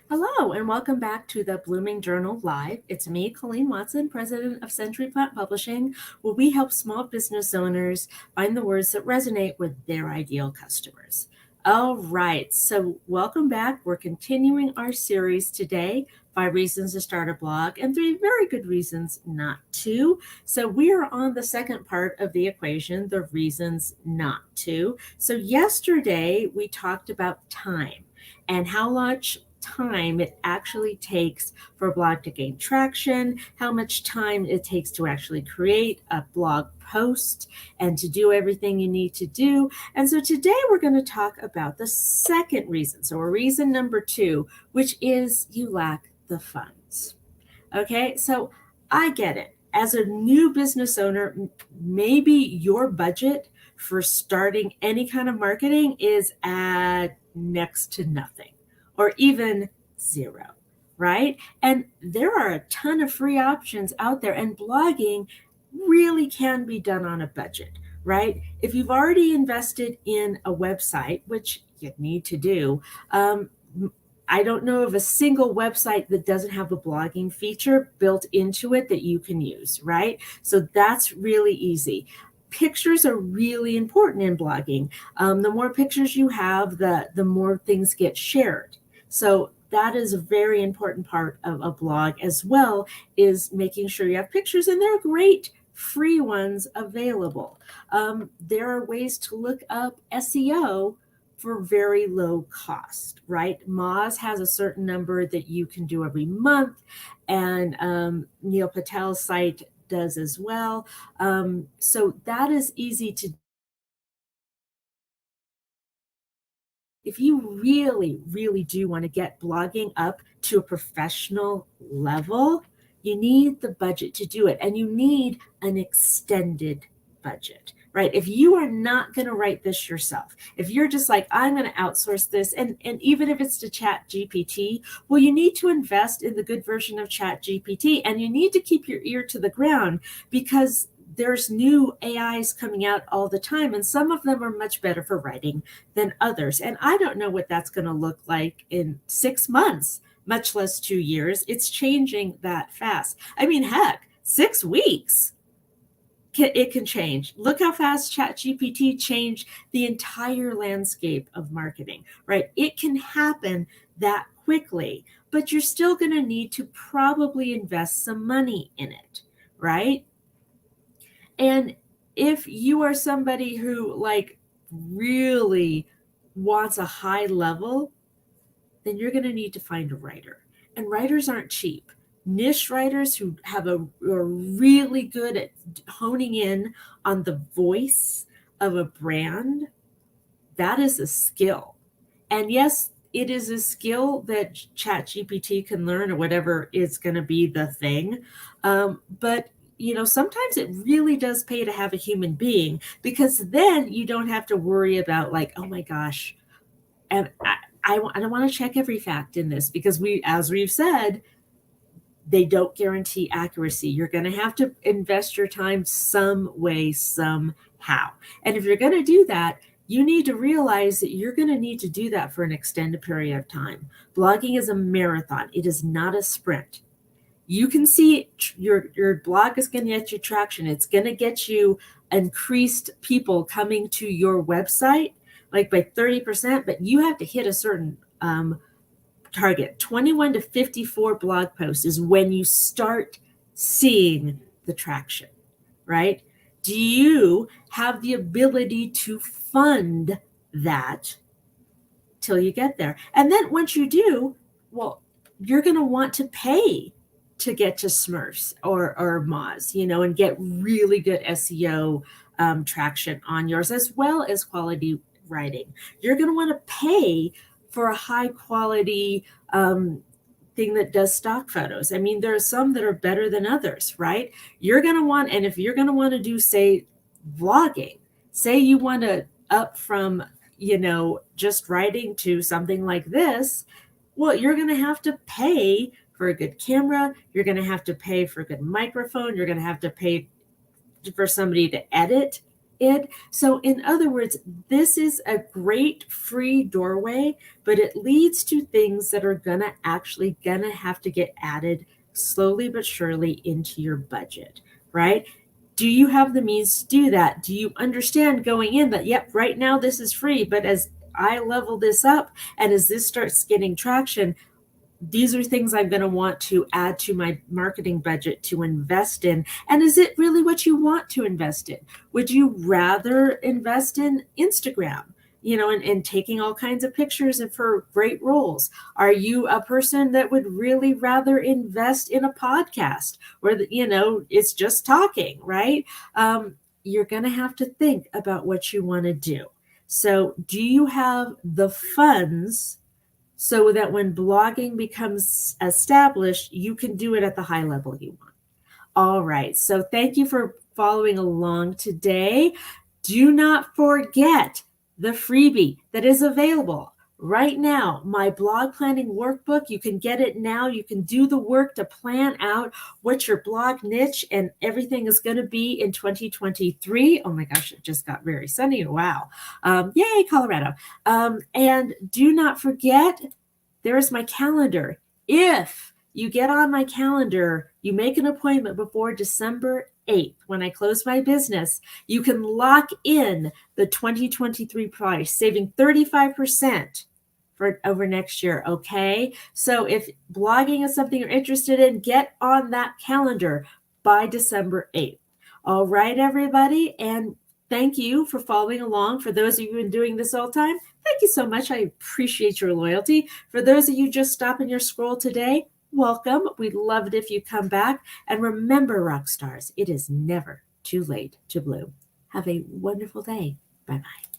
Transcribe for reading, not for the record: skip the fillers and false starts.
Hello, and welcome back to the Blooming Journal Live. It's me, Colleen Watson, president of Century Plant Publishing, where we help small business owners find the words that resonate with their ideal customers. All right, so welcome back. We're continuing our series today, 5 Reasons to Start a Blog and 3 Very Good Reasons Not to. So we are on the second part of the equation, the reasons not to. So yesterday we talked about time and how much time it actually takes for a blog to gain traction, how much time it takes to actually create a blog post and to do everything you need to do. And so today we're going to talk about the second reason. So reason number 2, which is you lack the funds. Okay, so I get it. As a new business owner, maybe your budget for starting any kind of marketing is at next to nothing or even zero, right? And there are a ton of free options out there, and blogging really can be done on a budget, right? If you've already invested in a website, which you need to do, I don't know of a single website that doesn't have a blogging feature built into it that you can use, right? So that's really easy. Pictures are really important in blogging. The more pictures you have, the more things get shared. So that is a very important part of a blog as well, is making sure you have pictures, and there are great free ones available. There are ways to look up SEO for very low cost, right? Moz has a certain number that you can do every month, and Neil Patel's site does as well. So that is easy to. If you really, really do want to get blogging up to a professional level, you need the budget to do it, and you need an extended budget, right? If you are not going to write this yourself, if you're just like, I'm going to outsource this, and even if it's to Chat GPT, well, you need to invest in the good version of Chat GPT, and you need to keep your ear to the ground, because there's new AIs coming out all the time, and some of them are much better for writing than others. And I don't know what that's going to look like in 6 months, much less 2 years. It's changing that fast. I mean, heck, 6 weeks. It can change. Look how fast ChatGPT changed the entire landscape of marketing, right? It can happen that quickly, but you're still going to need to probably invest some money in it, right? And if you are somebody who really wants a high level, then you're going to need to find a writer. And writers aren't cheap. Niche writers who are really good at honing in on the voice of a brand, that is a skill. And yes, it is a skill that ChatGPT can learn, or whatever is going to be the thing. But sometimes it really does pay to have a human being, because then you don't have to worry about oh my gosh, and I don't want to check every fact in this, because as we've said, they don't guarantee accuracy. You're going to have to invest your time some way, somehow. And if you're going to do that, you need to realize that you're going to need to do that for an extended period of time. Blogging is a marathon. It is not a sprint. You can see your blog is going to get you traction. It's going to get you increased people coming to your website, like by 30%, but you have to hit a certain target. 21 to 54 blog posts is when you start seeing the traction, right? Do you have the ability to fund that till you get there? And then once you do, well, you're going to want to pay to get to Smurfs or Moz, and get really good SEO traction on yours, as well as quality writing. You're going to want to pay for a high quality thing that does stock photos. I mean, there are some that are better than others, right? You're going to want, and if you're going to want to do, say, vlogging, say you want to up from, just writing to something like this, well, you're going to have to pay for a good camera. You're going to have to pay for a good microphone. You're going to have to pay for somebody to edit it. So in other words, this is a great free doorway, but it leads to things that are gonna have to get added slowly but surely into your budget, right? Do you have the means to do that? Do you understand going in that, yep, right now this is free, but as I level this up and as this starts getting traction, these are things I'm going to want to add to my marketing budget to invest in. And is it really what you want to invest in? Would you rather invest in Instagram, and taking all kinds of pictures and for great roles? Are you a person that would really rather invest in a podcast where, it's just talking, right? You're going to have to think about what you want to do. So, do you have the funds so that when blogging becomes established, you can do it at the high level you want? All right. So thank you for following along today. Do not forget the freebie that is available right now, my blog planning workbook. You can get it now. You can do the work to plan out what your blog niche and everything is going to be in 2023. Oh my gosh, it just got very sunny. Wow. Yay, Colorado. And do not forget, there's my calendar. If you get on my calendar, you make an appointment before December 8th when I close my business, you can lock in the 2023 price, saving 35% for over next year. Okay. So if blogging is something you're interested in, get on that calendar by December 8th. All right, everybody. And thank you for following along. For those of you who've been doing this all the time, thank you so much. I appreciate your loyalty. For those of you just stopping your scroll today, welcome. We'd love it if you come back. And remember, rock stars, it is never too late to bloom. Have a wonderful day. Bye-bye.